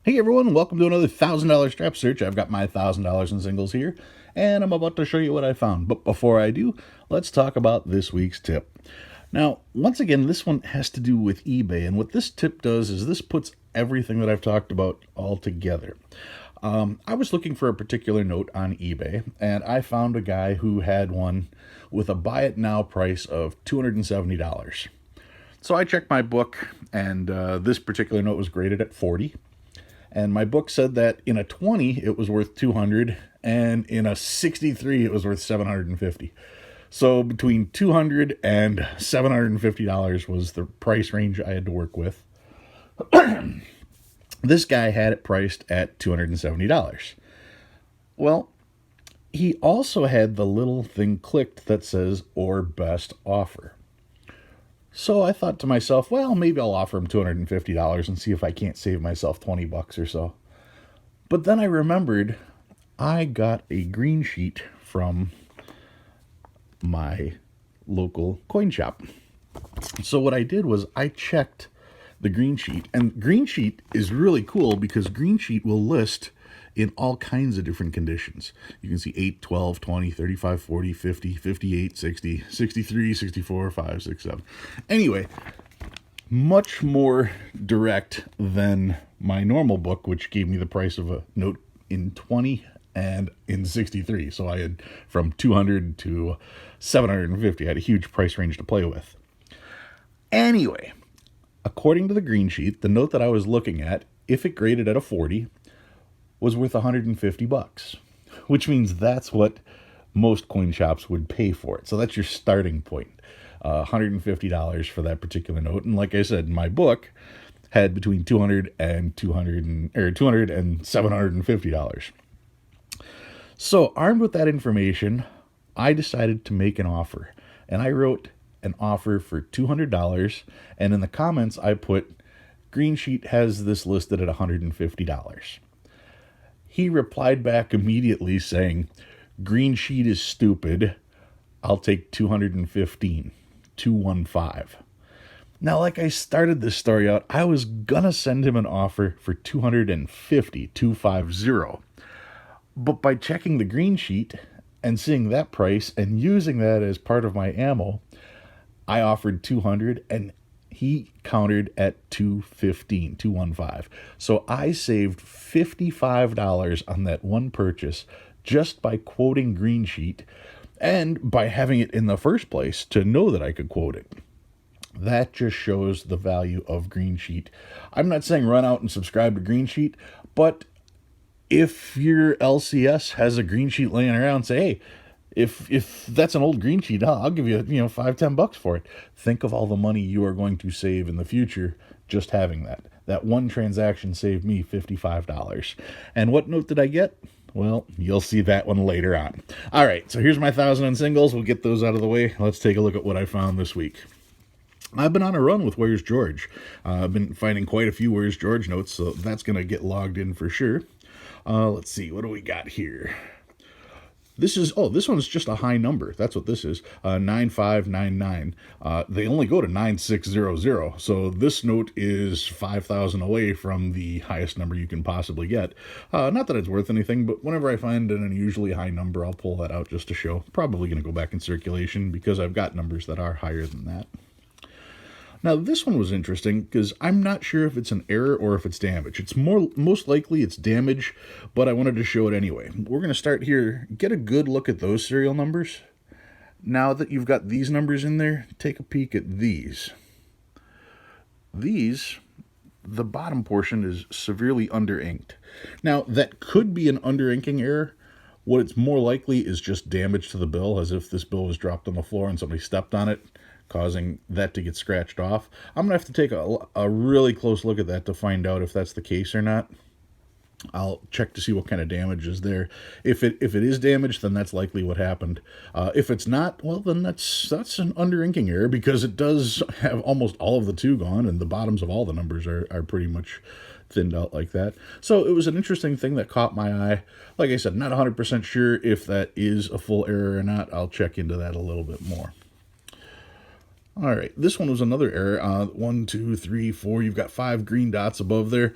Hey everyone, welcome to another $1,000 strap search. I've got my $1,000 in singles here, and I'm about to show you what I found. But before I do, let's talk about this week's tip. Now, once again, this one has to do with eBay, and what this tip does is this puts everything that I've talked about all together. I was looking for a particular note on eBay, and I found a guy who had one with a buy it now price of $270. So I checked my book, and this particular note was graded at 40. And my book said that in a 20 it was worth 200, and in a 63 it was worth 750. So between 200 and $750 was the price range I had to work with. This guy had it priced at $270. Well, he also had the little thing clicked that says or best offer. So I thought to myself, well, maybe I'll offer him $250 and see if I can't save myself 20 bucks or so. But then I remembered I got a green sheet from my local coin shop. So what I did was I checked the green sheet, and green sheet is really cool because green sheet will list in all kinds of different conditions. You can see 8, 12, 20, 35, 40, 50, 58, 60, 63, 64, 5, 6, 7. Anyway, much more direct than my normal book, which gave me the price of a note in 20 and in 63. So I had from 200 to 750. I had a huge price range to play with. Anyway, according to the green sheet, the note that I was looking at, if it graded at a 40, was worth 150 bucks, which means that's what most coin shops would pay for it. So that's your starting point. $150 for that particular note. And like I said, my book had between $200 and $750. So armed with that information, I decided to make an offer. And I wrote an offer for $200. And in the comments, I put, green sheet has this listed at $150. He replied back immediately saying, green sheet is stupid. I'll take 215, 215. Now, like I started this story out, I was gonna send him an offer for 250, 250. But by checking the green sheet and seeing that price and using that as part of my ammo, I offered 200 and he countered at 215, 215. So I saved $55 on that one purchase just by quoting green sheet and by having it in the first place to know that I could quote it. That just shows the value of green sheet. I'm not saying run out and subscribe to green sheet, but if your LCS has a green sheet laying around, say, hey, if that's an old green sheet, I'll give you, $5-10 for it. Think of all the money you are going to save in the future just having that. That one transaction saved me $55. And what note did I get? Well, you'll see that one later on. All right, so here's my 1,000 in singles. We'll get those out of the way. Let's take a look at what I found this week. I've been on a run with Where's George. I've been finding quite a few Where's George notes, so that's going to get logged in for sure. Let's see, what do we got here? This one's just a high number. That's what this is, 9599. They only go to 9600, so this note is 5,000 away from the highest number you can possibly get. Not that it's worth anything, but whenever I find an unusually high number, I'll pull that out just to show. Probably going to go back in circulation because I've got numbers that are higher than that. Now, this one was interesting because I'm not sure if it's an error or if it's damage. It's most likely it's damage, but I wanted to show it anyway. We're going to start here, get a good look at those serial numbers. Now that you've got these numbers in there, take a peek at these. These, the bottom portion is severely under-inked. Now, that could be an under-inking error. What it's more likely is just damage to the bill, as if this bill was dropped on the floor and somebody stepped on it, causing that to get scratched off. I'm going to have to take a really close look at that to find out if that's the case or not. I'll check to see what kind of damage is there. If it is damaged, then that's likely what happened. If it's not, well, then that's an under-inking error because it does have almost all of the 2 gone, and the bottoms of all the numbers are pretty much thinned out like that. So it was an interesting thing that caught my eye. Like I said, not 100% sure if that is a full error or not. I'll check into that a little bit more. All right, this one was another error. 1, 2, 3, 4. You've got 5 green dots above there.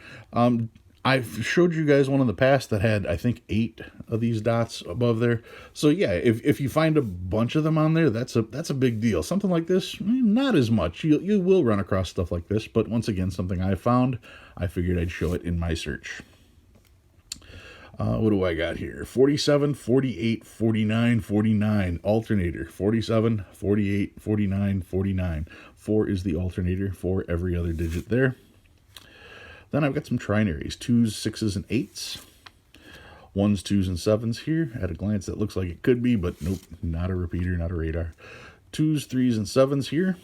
I've showed you guys one in the past that had, I think, 8 of these dots above there. So yeah, if you find a bunch of them on there, that's a big deal. Something like this, not as much. You will run across stuff like this, but once again, something I found, I figured I'd show it in my search. What do I got here? 47, 48, 49, 49. Alternator. 47, 48, 49, 49. 4 is the alternator for every other digit there. Then I've got some trinaries, 2s, 6s, and 8s. 1s, 2s, and 7s here. At a glance, that looks like it could be, but nope, not a repeater, not a radar. 2s, 3s, and 7s here.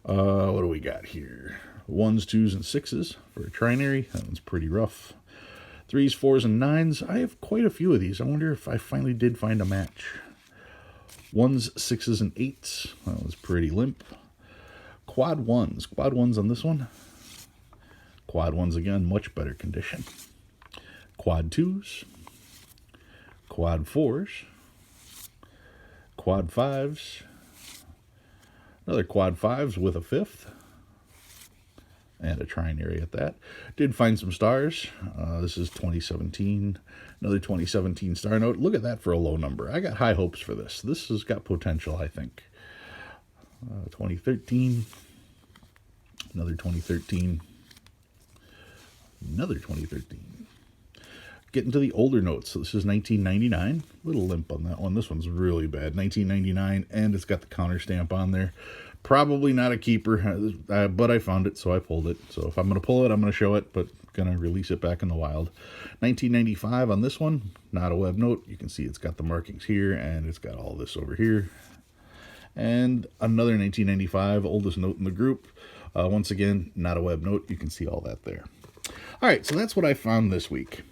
What do we got here? 1s, 2s, and 6s for a trinary. That one's pretty rough. 3s, 4s, and 9s. I have quite a few of these. I wonder if I finally did find a match. 1s, 6s, and 8s. That was pretty limp. Quad 1s. Quad 1s on this one. Quad 1s again, much better condition. Quad 2s. Quad 4s. Quad 5s. Another quad 5s with a 5th. And a trinary at that. Did find some stars. This is 2017. Another 2017 star note. Look at that for a low number. I got high hopes for this. This has got potential, I think. 2013. Another 2013. Another 2013. Getting to the older notes. So this is 1999. Little limp on that one. This one's really bad. 1999, and it's got the counter stamp on there. Probably not a keeper, but I found it, so I pulled it. So if I'm going to pull it, I'm going to show it, but going to release it back in the wild. 1995 on this one. Not a web note. You can see it's got the markings here, and it's got all this over here. And another 1995, oldest note in the group. Once again, not a web note. You can see all that there. All right, so that's what I found this week.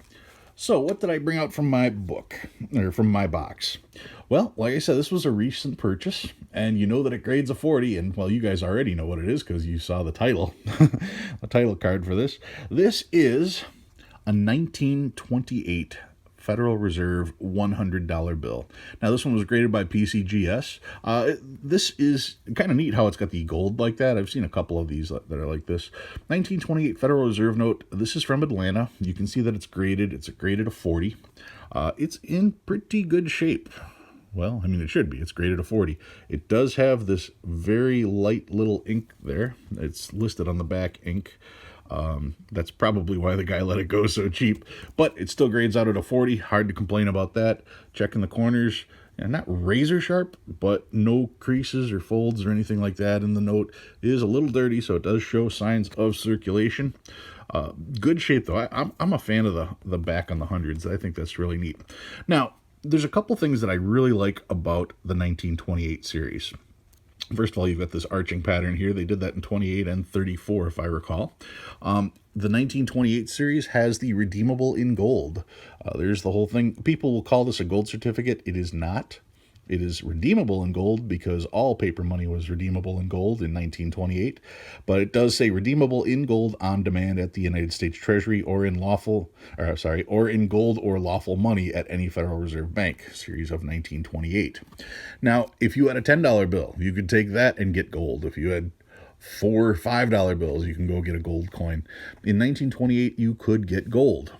So what did I bring out from my book, or from my box? Well, like I said, this was a recent purchase, and you know that it grades a 40, and, well, you guys already know what it is because you saw the title, the title card for this. This is a 1928 Federal Reserve $100 bill. Now, this one was graded by PCGS. This is kind of neat how it's got the gold like that. I've seen a couple of these that are like this. 1928 Federal Reserve note. This is from Atlanta. You can see that it's graded. It's graded a 40. It's in pretty good shape. Well, I mean, it should be. It's graded a 40. It does have this very light little ink there. It's listed on the back, ink. That's probably why the guy let it go so cheap, but it still grades out at a 40. Hard to complain about that. Checking the corners, not razor sharp, but no creases or folds or anything like that in the note. It is a little dirty, so it does show signs of circulation. Good shape though. I'm a fan of the back on the hundreds. I think that's really neat. Now, there's a couple things that I really like about the 1928 series. First of all, you've got this arching pattern here. They did that in 28 and 34, if I recall. The 1928 series has the redeemable in gold. There's the whole thing. People will call this a gold certificate. It is not. It is redeemable in gold because all paper money was redeemable in gold in 1928. But it does say redeemable in gold on demand at the United States Treasury or in gold or lawful money at any Federal Reserve Bank, series of 1928. Now, if you had a $10 bill, you could take that and get gold. If you had 4 $5 bills, you can go get a gold coin. In 1928, you could get gold.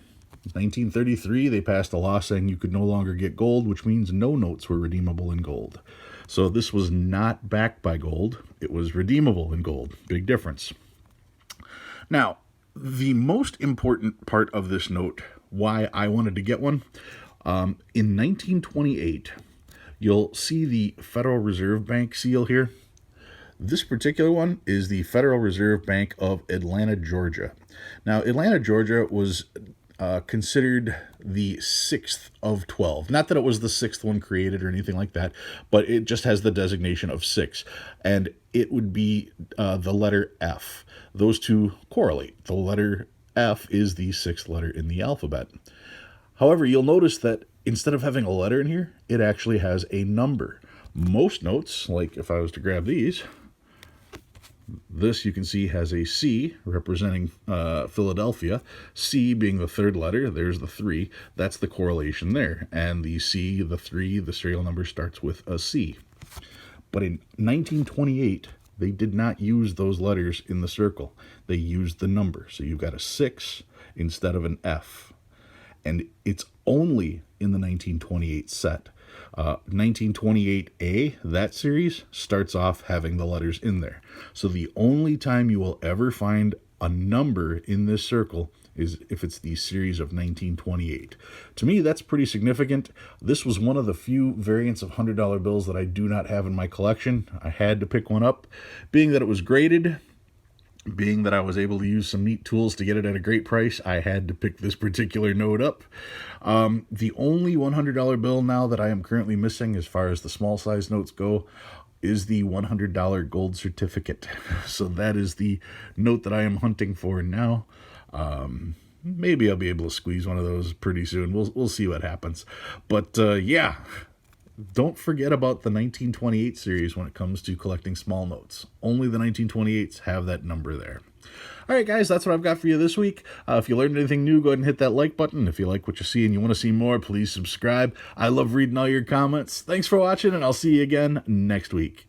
1933, they passed a law saying you could no longer get gold, which means no notes were redeemable in gold. So this was not backed by gold. It was redeemable in gold. Big difference. Now, the most important part of this note, why I wanted to get one, in 1928, you'll see the Federal Reserve Bank seal here. This particular one is the Federal Reserve Bank of Atlanta, Georgia. Now, Atlanta, Georgia was considered the 6th of 12. Not that it was the 6th one created or anything like that, but it just has the designation of 6. And it would be the letter F. Those two correlate. The letter F is the 6th letter in the alphabet. However, you'll notice that instead of having a letter in here, it actually has a number. Most notes, like if I was to grab these, this you can see has a C representing Philadelphia. C being the 3rd letter, there's the 3. That's the correlation there. And the C, the 3, the serial number starts with a C. But in 1928, they did not use those letters in the circle. They used the number. So you've got a 6 instead of an F. And it's only in the 1928 set. 1928A, that series, starts off having the letters in there. So the only time you will ever find a number in this circle is if it's the series of 1928. To me, that's pretty significant. This was one of the few variants of $100 bills that I do not have in my collection. I had to pick one up, being that it was graded. Being that I was able to use some neat tools to get it at a great price, I had to pick this particular note up. The only $100 bill now that I am currently missing as far as the small size notes go is the $100 gold certificate. So that is the note that I am hunting for now. Maybe I'll be able to squeeze one of those pretty soon. We'll see what happens. But yeah. Don't forget about the 1928 series when it comes to collecting small notes. Only the 1928s have that number there. All right, guys, that's what I've got for you this week. If you learned anything new, go ahead and hit that like button. If you like what you see and you want to see more, please subscribe. I love reading all your comments. Thanks for watching, and I'll see you again next week.